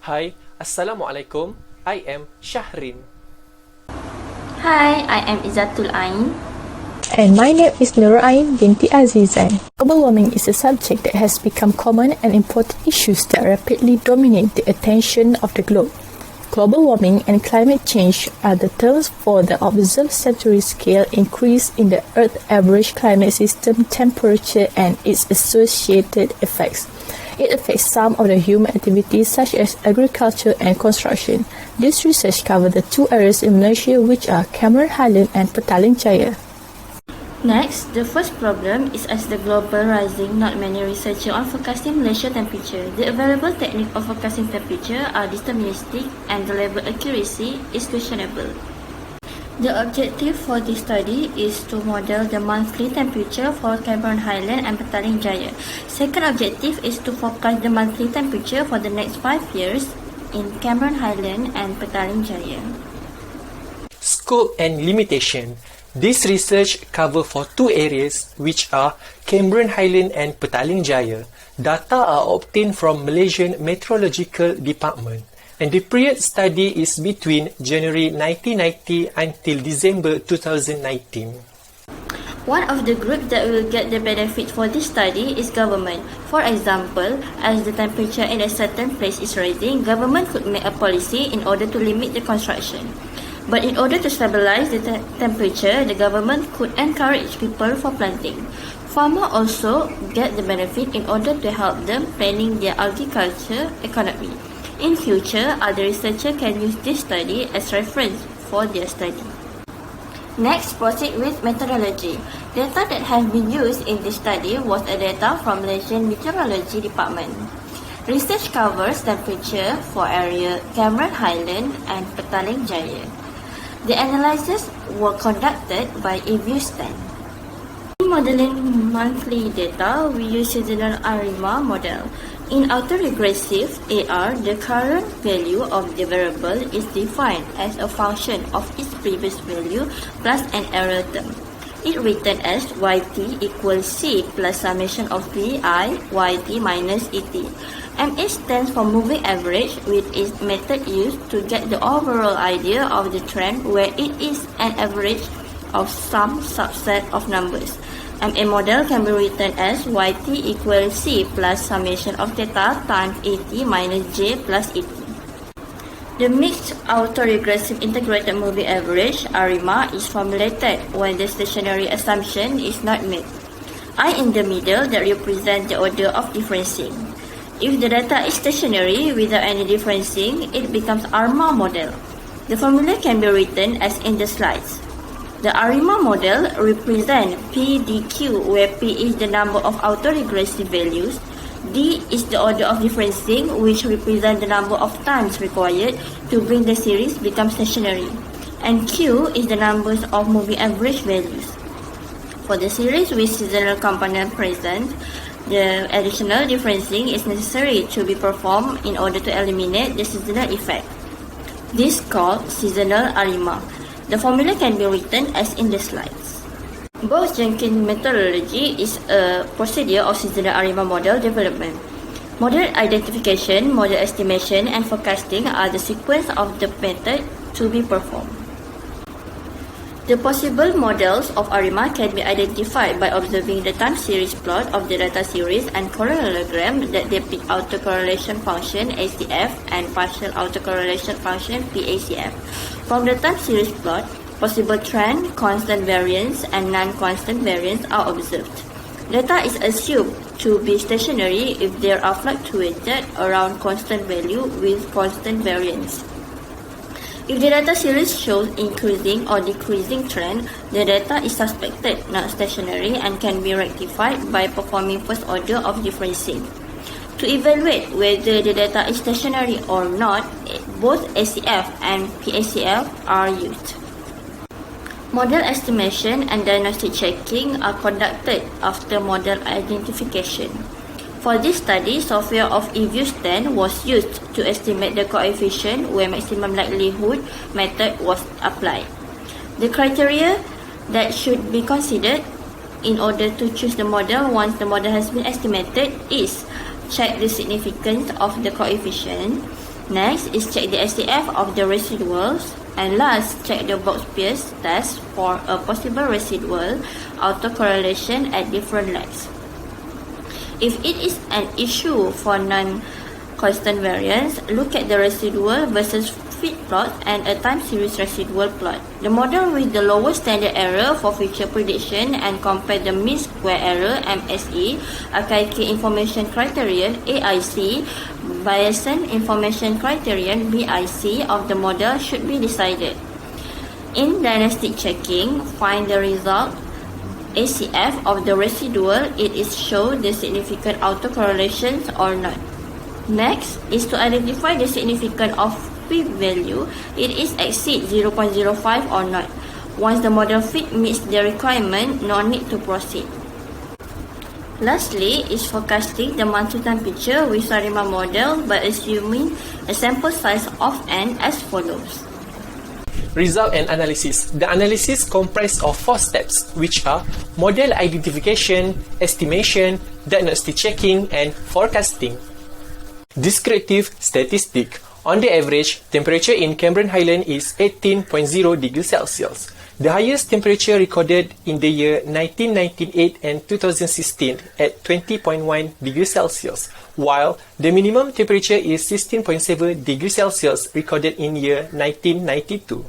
Hi, Assalamualaikum. I am Shahrin. Hi, I am Izatul Ain. And my name is Nur Ain, binti Azizan. Global warming is a subject that has become common and important issues that rapidly dominate the attention of the globe. Global warming and climate change are the terms for the observed century-scale increase in the Earth's average climate system temperature and its associated effects. It affects some of the human activities such as agriculture and construction. This research covers the two areas in Malaysia, which are Cameron Highland and Petaling Jaya. Next, the first problem is as the global rising, not many researchers on forecasting Malaysia temperature. The available technique of forecasting temperature are deterministic and the level accuracy is questionable. The objective for this study is to model the monthly temperature for Cameron Highland and Petaling Jaya. Second objective is to forecast the monthly temperature for the next 5 years in Cameron Highland and Petaling Jaya. Scope and limitation. This research covers for two areas which are Cameron Highland and Petaling Jaya. Data are obtained from Malaysian Meteorological Department and the period study is between January 1990 until December 2019. One of the groups that will get the benefit for this study is government. For example, as the temperature in a certain place is rising, government could make a policy in order to limit the construction. But in order to stabilize the temperature, the government could encourage people for planting. Farmers also get the benefit in order to help them planning their agriculture economy. In future, other researchers can use this study as reference for their study. Next, proceed with methodology. Data that have been used in this study was a data from Malaysian Meteorology Department. Research covers temperature for area Cameron Highland and Petaling Jaya. The analyses were conducted by A Stand. In modeling monthly data, we use seasonal ARIMA model. In autoregressive AR, the current value of the variable is defined as a function of its previous value plus an error term. It written as YT equals C plus summation of PI YT minus ET. MA stands for moving average, which is method used to get the overall idea of the trend where it is an average of some subset of numbers. MA model can be written as YT equals C plus summation of theta times ET minus J plus ET. The mixed autoregressive integrated moving average ARIMA is formulated when the stationary assumption is not made. I in the middle that represents the order of differencing. If the data is stationary without any differencing, it becomes ARIMA model. The formula can be written as in the slides. The ARIMA model represents PDQ, where P is the number of autoregressive values, D is the order of differencing, which represents the number of times required to bring the series become stationary, and Q is the numbers of moving average values. For the series with seasonal component present, the additional differencing is necessary to be performed in order to eliminate the seasonal effect. This is called seasonal ARIMA. The formula can be written as in the slides. Bose-Jenkins methodology is a procedure of seasonal ARIMA model development. Model identification, model estimation, and forecasting are the sequence of the method to be performed. The possible models of ARIMA can be identified by observing the time series plot of the data series and parallelogram that depict autocorrelation function ACF and partial autocorrelation function PACF. From the time series plot, possible trend, constant variance, and non-constant variance are observed. Data is assumed to be stationary if there are fluctuated around constant value with constant variance. If the data series shows increasing or decreasing trend, the data is suspected not stationary and can be rectified by performing first order of differencing. To evaluate whether the data is stationary or not, both ACF and PACF are used. Model estimation and diagnostic checking are conducted after model identification. For this study, software of Stand was used to estimate the coefficient where maximum likelihood method was applied. The criteria that should be considered in order to choose the model once the model has been estimated is check the significance of the coefficient, Next is check the SAF of the residuals. And last, check the box Pierce test for a possible residual autocorrelation at different legs. If it is an issue for non-constant variance, look at the residual versus fit plot and a time series residual plot. The model with the lowest standard error for future prediction and compare the mean square error MSE, archaic information criterion AIC, Bayesian information criterion BIC of the model should be decided. In diagnostic checking, find the result ACF of the residual. It is show the significant autocorrelations or not. Next is to identify the significance of p-value. It is exceed 0.05 or not. Once the model fit meets the requirement, no need to proceed. Lastly is forecasting the monthly temperature with Sarima model by assuming a sample size of n as follows. Result and analysis. The analysis comprises of 4 steps, which are model identification, estimation, diagnostic checking, and forecasting. Descriptive statistic. On the average, temperature in Cameron Highland is 18.0 degrees Celsius. The highest temperature recorded in the year 1998 and 2016 at 20.1 degrees Celsius, while the minimum temperature is 16.7 degrees Celsius recorded in year 1992.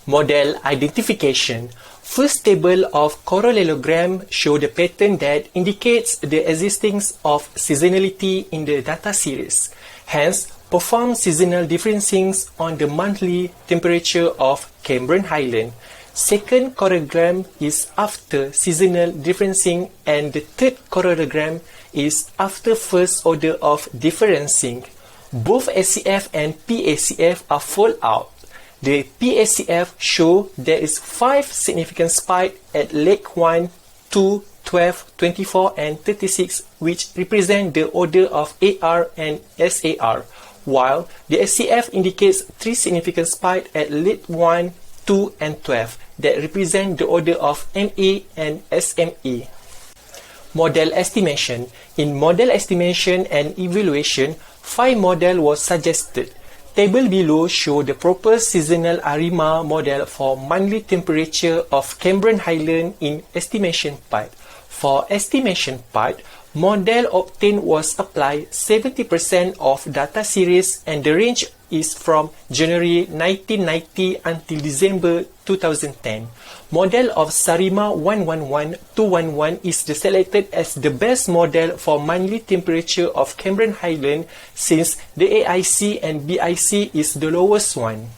Model identification. First table of parallelogram show the pattern that indicates the existence of seasonality in the data series. Hence, perform seasonal differencing on the monthly temperature of Cameron Highland. Second parallelogram is after seasonal differencing and the third parallelogram is after first order of differencing. Both SCF and PACF are fold out. The PACF show there is 5 significant spikes at leg 1, 2, 12, 24 and 36 which represent the order of AR and SAR, while the SCF indicates 3 significant spikes at leg 1, 2 and 12 that represent the order of MA and SMA. Model estimation. In model estimation and evaluation, 5 models was suggested. Table below show the proper seasonal ARIMA model for monthly temperature of Cameron Highland in estimation part. For estimation part, model obtained was applied 70% of data series and the range is from January 1990 until December 2010. Model of Sarima 111-211 is selected as the best model for monthly temperature of Cameron Highland since the AIC and BIC is the lowest one.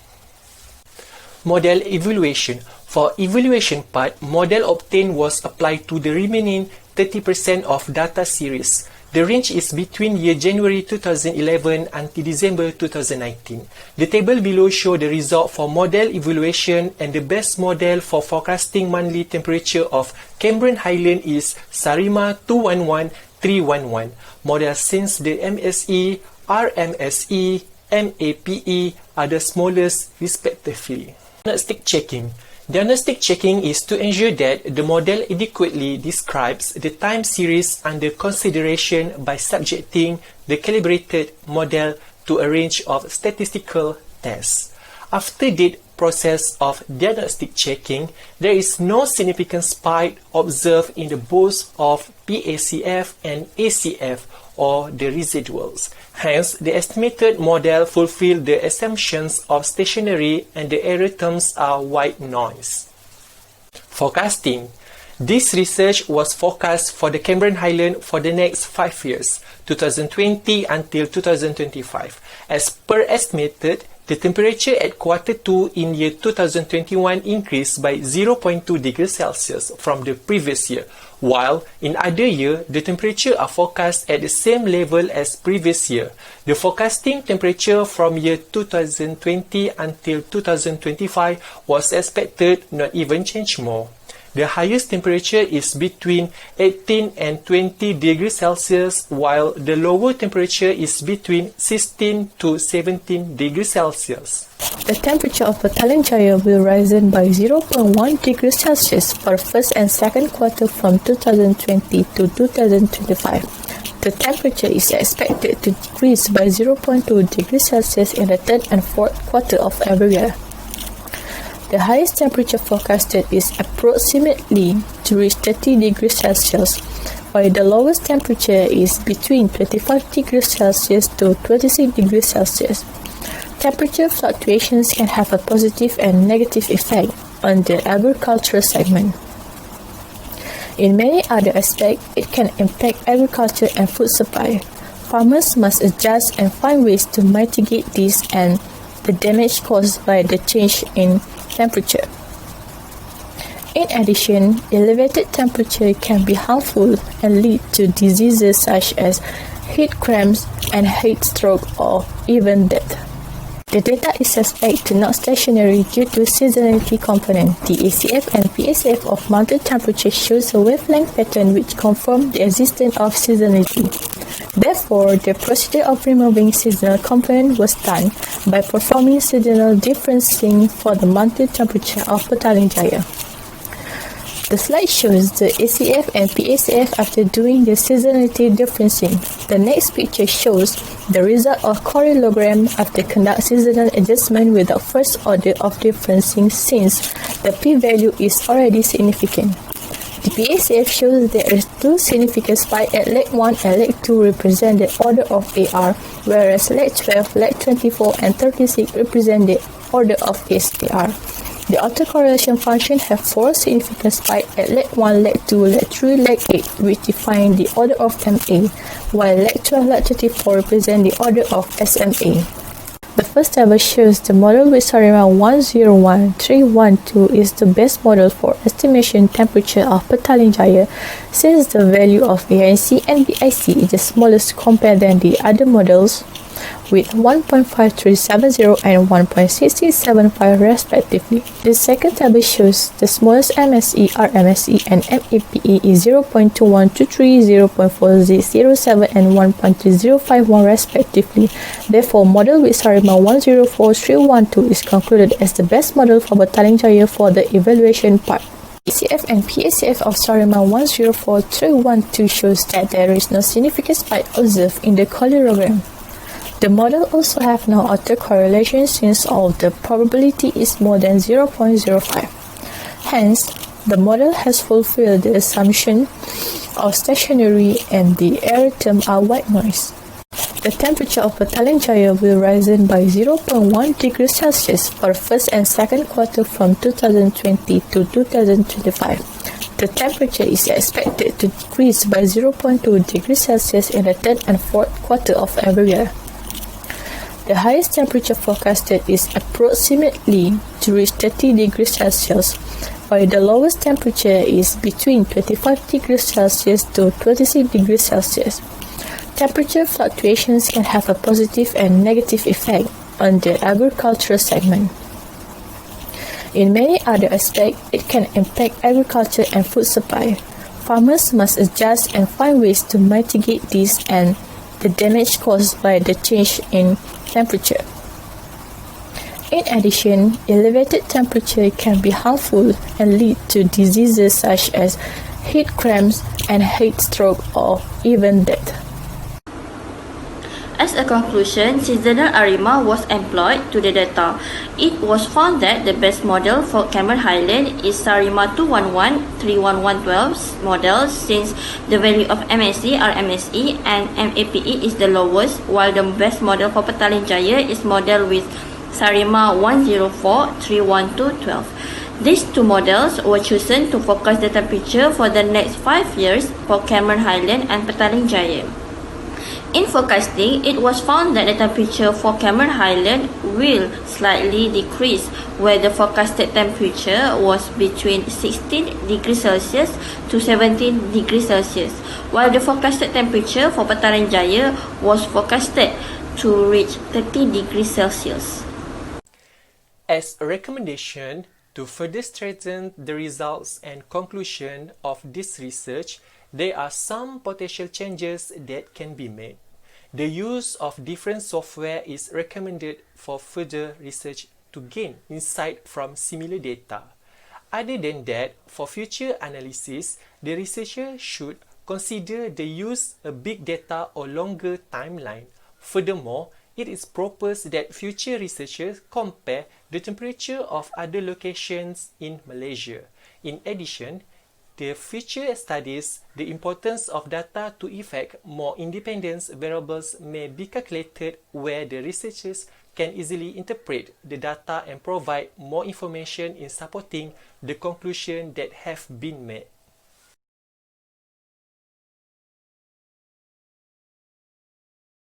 Model evaluation. For evaluation part, model obtained was applied to the remaining 30% of data series. The range is between year January 2011 until December 2019. The table below show the result for model evaluation and the best model for forecasting monthly temperature of Cameron Highland is Sarima 211-311. Model since the MSE, RMSE, MAPE are the smallest respectively. Diagnostic checking. Diagnostic checking is to ensure that the model adequately describes the time series under consideration by subjecting the calibrated model to a range of statistical tests. After the process of diagnostic checking, there is no significant spike observed in the both of PACF and ACF or the residuals. Hence, the estimated model fulfills the assumptions of stationary and the error terms are white noise. Forecasting. This research was forecast for the Cameron Highland for the next 5 years, 2020 until 2025. As per estimated, the temperature at quarter 2 in year 2021 increased by 0.2 degrees Celsius from the previous year, while in other year, the temperature are forecast at the same level as previous year. The forecasting temperature from year 2020 until 2025 was expected not even change more. The highest temperature is between 18 and 20 degrees Celsius, while the lower temperature is between 16 to 17 degrees Celsius. The temperature of Petaling Jaya will rise by 0.1 degrees Celsius for first and second quarter from 2020 to 2025. The temperature is expected to decrease by 0.2 degrees Celsius in the third and fourth quarter of every year. The highest temperature forecasted is approximately to reach 30 degrees Celsius, while the lowest temperature is between 25 degrees Celsius to 26 degrees Celsius. Temperature fluctuations can have a positive and negative effect on the agricultural segment. In many other aspects, it can impact agriculture and food supply. Farmers must adjust and find ways to mitigate this and the damage caused by the change in temperature. In addition, elevated temperature can be harmful and lead to diseases such as heat cramps and heat stroke or even death. The data is suspect to not stationary due to seasonality component. The ACF and PACF of mountain temperature shows a wavelength pattern which confirms the existence of seasonality. Therefore, the procedure of removing seasonal component was done by performing seasonal differencing for the mountain temperature of Petaling Jaya. The slide shows the ACF and PACF after doing the seasonality differencing. The next picture shows the result of correlogram after conduct seasonal adjustment without first order of differencing since the p-value is already significant. The PACF shows there is two significant spikes at leg 1 and leg 2 represent the order of AR, whereas leg 12, leg 24 and 36 represent the order of AR. The autocorrelation function have four significant spikes at leg 1, leg 2, leg 3, leg 8, which define the order of MA, while leg 12, leg 34 represent the order of SMA. The first table shows the model with Sarima 101312 is the best model for estimation temperature of Petaling Jaya since the value of ANC and BIC is the smallest compared than the other models with 1.5370 and 1.6675 respectively. The second table shows the smallest MSE, RMSE and MAPE is 0.2123, 0.4007 and 1.3051 respectively. Therefore, model with Sarima 104312 is concluded as the best model for Petaling Jaya for the evaluation part. ACF and PACF of Sarima 104312 shows that there is no significant spike observed in the correlogram. The model also have no autocorrelation since all the probability is more than 0.05. Hence, the model has fulfilled the assumption of stationary and the error term are white noise. The temperature of Petaling Jaya will rise by 0.1 degrees Celsius for first and second quarter from 2020 to 2025. The temperature is expected to decrease by 0.2 degrees Celsius in the third and fourth quarter of every year. The highest temperature forecasted is approximately to reach 30 degrees Celsius, while the lowest temperature is between 25 degrees Celsius to 26 degrees Celsius. Temperature fluctuations can have a positive and negative effect on the agricultural segment. In many other aspects, it can impact agriculture and food supply. Farmers must adjust and find ways to mitigate this and the damage caused by the change in temperature. In addition, elevated temperature can be harmful and lead to diseases such as heat cramps and heat stroke or even death. As a conclusion, seasonal ARIMA was employed to the data. It was found that the best model for Cameron Highland is Sarima 211-31112 model since the value of MSE, RMSE and MAPE is the lowest, while the best model for Petaling Jaya is model with Sarima 104-31212. These two models were chosen to focus the temperature for the next 5 years for Cameron Highland and Petaling Jaya. In forecasting, it was found that the temperature for Cameron Highland will slightly decrease, where the forecasted temperature was between 16 degrees Celsius to 17 degrees Celsius, while the forecasted temperature for Petaling Jaya was forecasted to reach 30 degrees Celsius. As a recommendation, to further strengthen the results and conclusion of this research, there are some potential changes that can be made. The use of different software is recommended for further research to gain insight from similar data. Other than that, for future analysis, the researcher should consider the use of big data or longer timeline. Furthermore, it is proposed that future researchers compare the temperature of other locations in Malaysia. In addition, the future studies the importance of data to effect more independent variables may be calculated where the researchers can easily interpret the data and provide more information in supporting the conclusion that have been made.